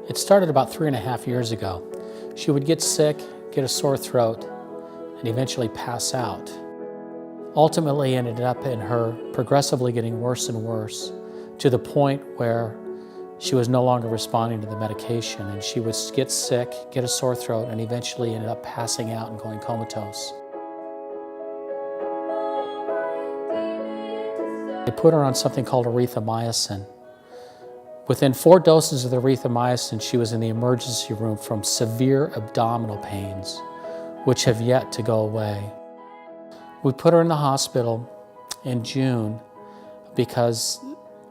It started about 3.5 years ago. She would get sick, get a sore throat, and eventually pass out. Ultimately ended up in her progressively getting worse and worse to the point where she was no longer responding to the medication, and she would get sick, get a sore throat, and eventually ended up passing out and going comatose. They put her on something called erythromycin. Within 4 doses of the erythromycin, she was in the emergency room from severe abdominal pains, which have yet to go away. We put her in the hospital in June because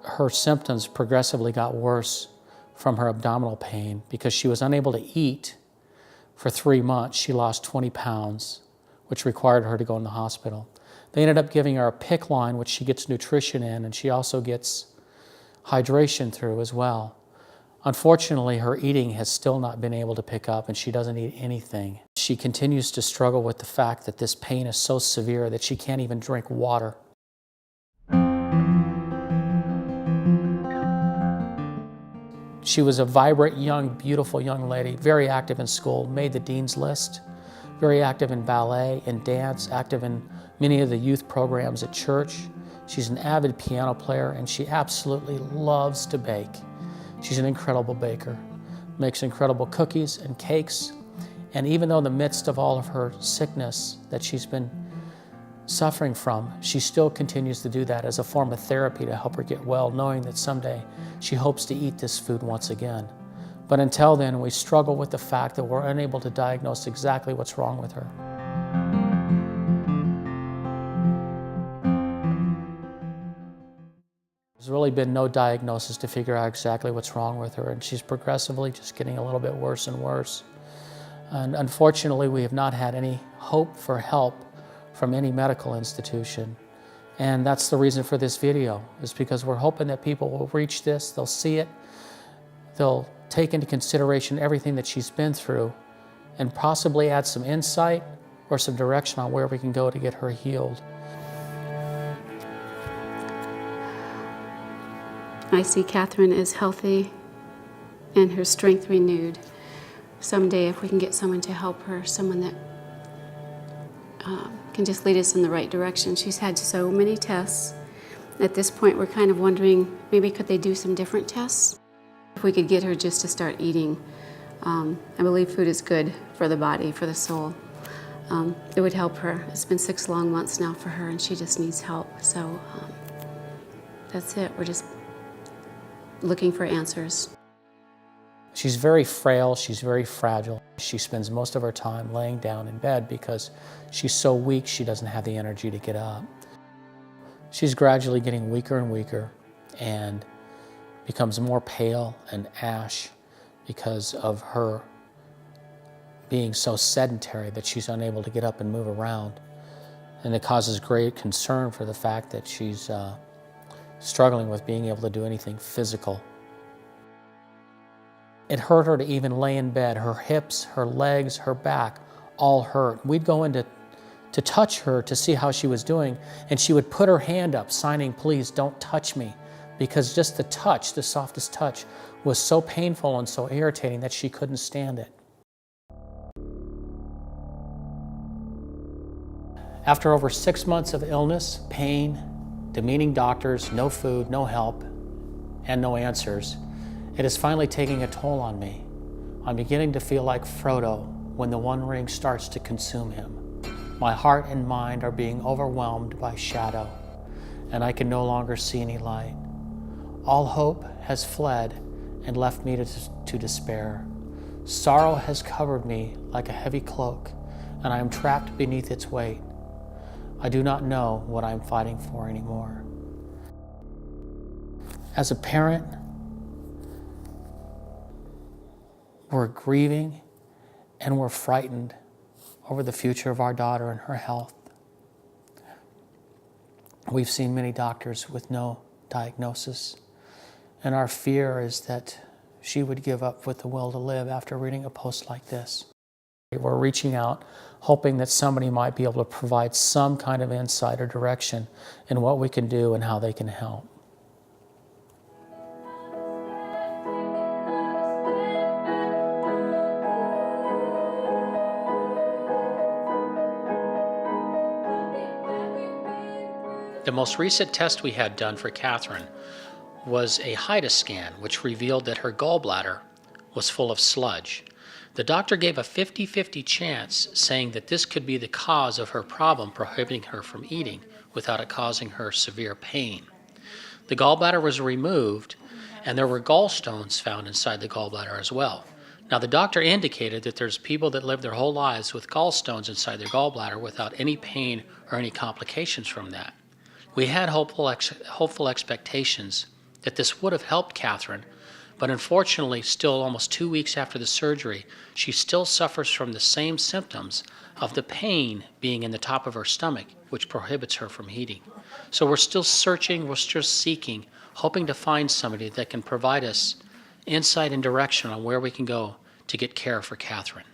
her symptoms progressively got worse from her abdominal pain. Because she was unable to eat for 3 months, she lost 20 pounds, which required her to go in the hospital. They ended up giving her a PICC line, which she gets nutrition in, and she also gets hydration through as well. Unfortunately, her eating has still not been able to pick up, and she doesn't eat anything. She continues to struggle with the fact that this pain is so severe that she can't even drink water. She was a vibrant, young, beautiful young lady, very active in school, made the dean's list, very active in ballet and dance, active in many of the youth programs at church. She's an avid piano player, and she absolutely loves to bake. She's an incredible baker, makes incredible cookies and cakes, and even though in the midst of all of her sickness that she's been suffering from, she still continues to do that as a form of therapy to help her get well, knowing that someday she hopes to eat this food once again. But until then, we struggle with the fact that we're unable to diagnose exactly what's wrong with her. There's really been no diagnosis to figure out exactly what's wrong with her, and she's progressively just getting a little bit worse and worse. And unfortunately, we have not had any hope for help from any medical institution. And that's the reason for this video, is because we're hoping that people will reach this, they'll see it, they'll take into consideration everything that she's been through, and possibly add some insight or some direction on where we can go to get her healed. I see Catherine is healthy and her strength renewed. Someday, if we can get someone to help her, someone that can just lead us in the right direction. She's had so many tests. At this point, we're kind of wondering, maybe could they do some different tests? If we could get her just to start eating. I believe food is good for the body, for the soul. It would help her. It's been 6 long months now for her, and she just needs help. So that's it. We're just looking for answers. She's very frail, she's very fragile. She spends most of her time laying down in bed because she's so weak she doesn't have the energy to get up. She's gradually getting weaker and weaker and becomes more pale and ash because of her being so sedentary that she's unable to get up and move around. And it causes great concern for the fact that she's struggling with being able to do anything physical. It hurt her to even lay in bed. Her hips, her legs, her back all hurt. We'd go in to touch her to see how she was doing, and she would put her hand up, signing, "Please don't touch me," because just the touch, the softest touch, was so painful and so irritating that she couldn't stand it. After over 6 months of illness, pain, demeaning doctors, no food, no help, and no answers, it is finally taking a toll on me. I'm beginning to feel like Frodo when the One Ring starts to consume him. My heart and mind are being overwhelmed by shadow, and I can no longer see any light. All hope has fled and left me to despair. Sorrow has covered me like a heavy cloak, and I am trapped beneath its weight. I do not know what I'm fighting for anymore. As a parent, we're grieving and we're frightened over the future of our daughter and her health. We've seen many doctors with no diagnosis, and our fear is that she would give up with the will to live after reading a post like this. We're reaching out, hoping that somebody might be able to provide some kind of insight or direction in what we can do and how they can help. The most recent test we had done for Catherine was a HIDA scan, which revealed that her gallbladder was full of sludge. The doctor gave a 50-50 chance, saying that this could be the cause of her problem prohibiting her from eating without it causing her severe pain. The gallbladder was removed, and there were gallstones found inside the gallbladder as well. Now, the doctor indicated that there's people that live their whole lives with gallstones inside their gallbladder without any pain or any complications from that. We had hopeful expectations that this would have helped Catherine, but unfortunately, still almost 2 weeks after the surgery, she still suffers from the same symptoms of the pain being in the top of her stomach, which prohibits her from eating. So we're still searching, we're still seeking, hoping to find somebody that can provide us insight and direction on where we can go to get care for Catherine.